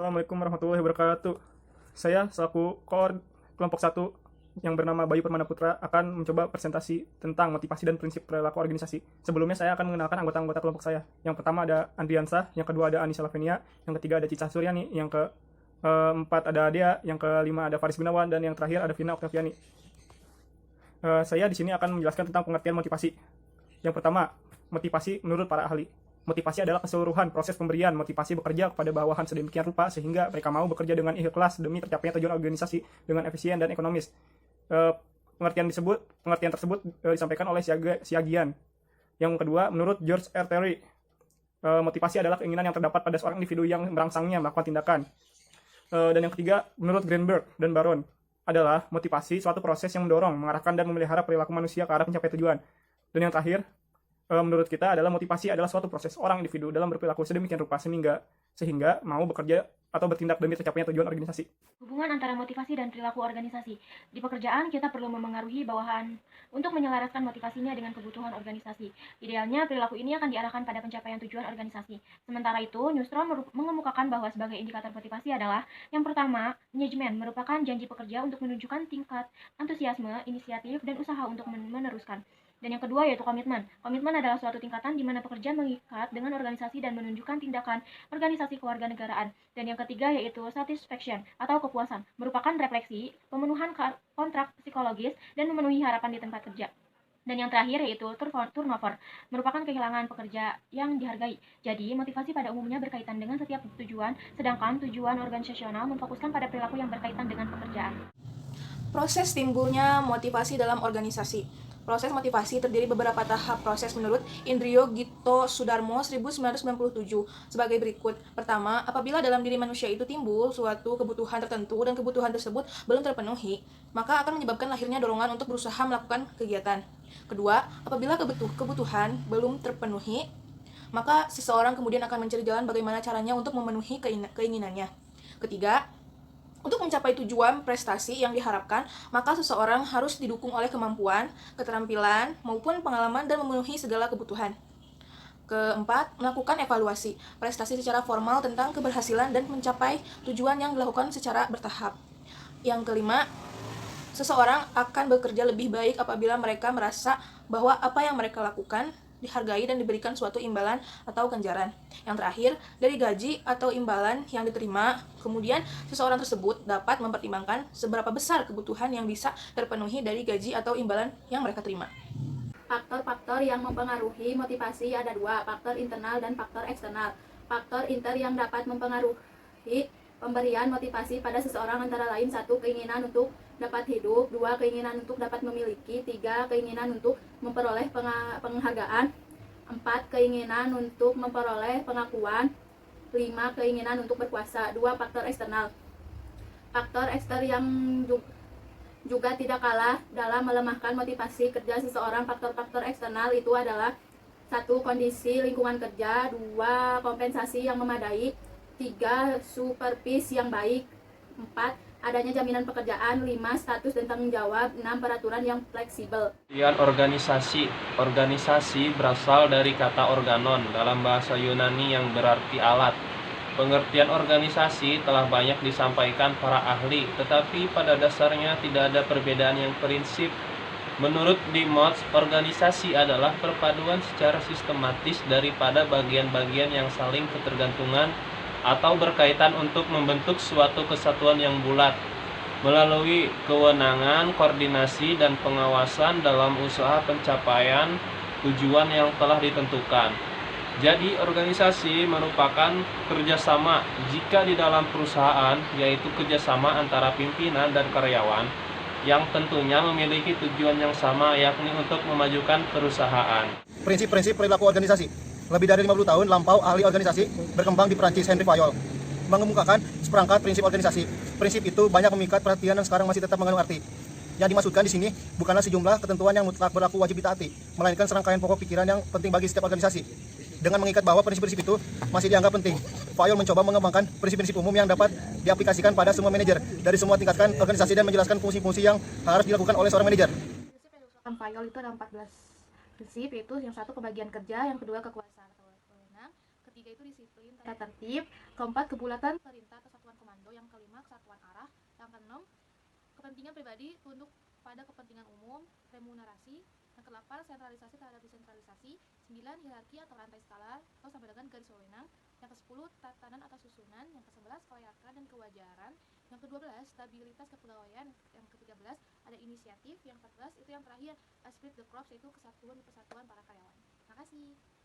Assalamualaikum warahmatullahi wabarakatuh. Saya selaku kelompok 1 yang bernama Bayu Permana Putra akan mencoba presentasi tentang motivasi dan prinsip perilaku organisasi. Sebelumnya saya akan mengenalkan anggota-anggota kelompok saya. Yang pertama ada Andriansa, yang kedua ada Anissa Lavenia, yang ketiga ada Cica Suryani, yang keempat ada Dea, yang kelima ada Faris Gunawan, dan yang terakhir ada Vina Oktaviani. Saya di sini akan menjelaskan tentang pengertian motivasi. Yang pertama, motivasi menurut para ahli. Motivasi adalah keseluruhan proses pemberian motivasi bekerja kepada bawahan sedemikian rupa sehingga mereka mau bekerja dengan ikhlas demi tercapainya tujuan organisasi dengan efisien dan ekonomis. Pengertian tersebut disampaikan oleh Siagian. Yang kedua, menurut George R. Terry, motivasi adalah keinginan yang terdapat pada seorang individu yang merangsangnya melakukan tindakan. Dan yang ketiga, menurut Greenberg dan Baron, adalah motivasi suatu proses yang mendorong, mengarahkan, dan memelihara perilaku manusia ke arah mencapai tujuan. Dan yang terakhir, menurut kita adalah motivasi adalah suatu proses orang individu dalam berperilaku sedemikian rupa sehingga mau bekerja atau bertindak demi tercapainya tujuan organisasi. Hubungan antara motivasi dan perilaku organisasi. Di pekerjaan, kita perlu memengaruhi bawahan untuk menyelaraskan motivasinya dengan kebutuhan organisasi. Idealnya, perilaku ini akan diarahkan pada pencapaian tujuan organisasi. Sementara itu, Newstrom mengemukakan bahwa sebagai indikator motivasi adalah yang pertama, engagement merupakan janji pekerja untuk menunjukkan tingkat antusiasme, inisiatif, dan usaha untuk meneruskan. Dan yang kedua yaitu komitmen. Komitmen adalah suatu tingkatan di mana pekerja mengikat dengan organisasi dan menunjukkan tindakan organisasi kewarganegaraan. Dan yang ketiga yaitu satisfaction atau kepuasan, merupakan refleksi, pemenuhan kontrak psikologis, dan memenuhi harapan di tempat kerja. Dan yang terakhir yaitu turnover, merupakan kehilangan pekerja yang dihargai. Jadi, motivasi pada umumnya berkaitan dengan setiap tujuan, sedangkan tujuan organisasional memfokuskan pada perilaku yang berkaitan dengan pekerjaan. Proses timbulnya motivasi dalam organisasi. Proses motivasi terdiri beberapa tahap proses menurut Indrio Gito Sudarmo 1997 sebagai berikut. Pertama, apabila dalam diri manusia itu timbul suatu kebutuhan tertentu dan kebutuhan tersebut belum terpenuhi, maka akan menyebabkan lahirnya dorongan untuk berusaha melakukan kegiatan. Kedua, apabila kebutuhan belum terpenuhi, maka seseorang kemudian akan mencari jalan bagaimana caranya untuk memenuhi keinginannya. Ketiga, untuk mencapai tujuan prestasi yang diharapkan, maka seseorang harus didukung oleh kemampuan, keterampilan, maupun pengalaman dan memenuhi segala kebutuhan. Keempat, melakukan evaluasi prestasi secara formal tentang keberhasilan dan mencapai tujuan yang dilakukan secara bertahap. Yang kelima, seseorang akan bekerja lebih baik apabila mereka merasa bahwa apa yang mereka lakukan dihargai dan diberikan suatu imbalan atau ganjaran. Yang terakhir, dari gaji atau imbalan yang diterima, kemudian seseorang tersebut dapat mempertimbangkan seberapa besar kebutuhan yang bisa terpenuhi dari gaji atau imbalan yang mereka terima. Faktor-faktor yang mempengaruhi motivasi ada dua, faktor internal dan faktor eksternal. Faktor inter yang dapat mempengaruhi pemberian motivasi pada seseorang antara lain: 1. Keinginan untuk dapat hidup, 2. Keinginan untuk dapat memiliki, 3. Keinginan untuk memperoleh penghargaan, 4. Keinginan untuk memperoleh pengakuan, 5. Keinginan untuk berkuasa. 2. Faktor eksternal. Faktor eksternal yang juga tidak kalah dalam melemahkan motivasi kerja seseorang. Faktor-faktor eksternal itu adalah 1. Kondisi lingkungan kerja, 2. Kompensasi yang memadai, 3. Supervisi yang baik, 4. Adanya jaminan pekerjaan, 5. Status dan tanggung jawab, 6. Peraturan yang fleksibel. Organisasi. Organisasi berasal dari kata organon dalam bahasa Yunani yang berarti alat. Pengertian organisasi telah banyak disampaikan para ahli, tetapi pada dasarnya tidak ada perbedaan yang prinsip. Menurut Dimotz, organisasi adalah perpaduan secara sistematis daripada bagian-bagian yang saling ketergantungan atau berkaitan untuk membentuk suatu kesatuan yang bulat melalui kewenangan, koordinasi, dan pengawasan dalam usaha pencapaian tujuan yang telah ditentukan. Jadi, organisasi merupakan kerjasama jika di dalam perusahaan, yaitu kerjasama antara pimpinan dan karyawan yang tentunya memiliki tujuan yang sama, yakni untuk memajukan perusahaan. Prinsip-prinsip perilaku organisasi. Lebih dari 50 tahun lampau ahli organisasi berkembang di Perancis Henry Fayol mengemukakan seperangkat prinsip organisasi. Prinsip itu banyak memikat perhatian dan sekarang masih tetap mengandung arti. Yang dimaksudkan di sini bukanlah sejumlah ketentuan yang mutlak berlaku wajib ditaati, melainkan serangkaian pokok pikiran yang penting bagi setiap organisasi. Dengan mengikat bahwa prinsip-prinsip itu masih dianggap penting, Fayol mencoba mengembangkan prinsip-prinsip umum yang dapat diaplikasikan pada semua manajer dari semua tingkatan organisasi dan menjelaskan fungsi-fungsi yang harus dilakukan oleh seorang manajer. Prinsip yang diusulkan Fayol itu ada 14 prinsip, yaitu yang satu kebagian kerja, yang kedua kekuasaan atau wewenang, ketiga itu disiplin tata tertib, keempat kebulatan perintah atau kelima, kesatuan arah. Yang keenam, kepentingan pribadi tunduk pada kepentingan umum, remunerasi. Yang kedelapan, sentralisasi terhadap desentralisasi. 9, hierarki atau rantai skala atau sampai dengan garis wewenang. Yang ke-10, tatanan atau susunan. Yang ke-11, kelayakan dan kewajaran. Yang ke-12, stabilitas kepegawaian. Yang ke-13, ada inisiatif. Yang ke-14, itu yang terakhir, esprit de corps, yaitu kesatuan di persatuan para karyawan. Terima kasih.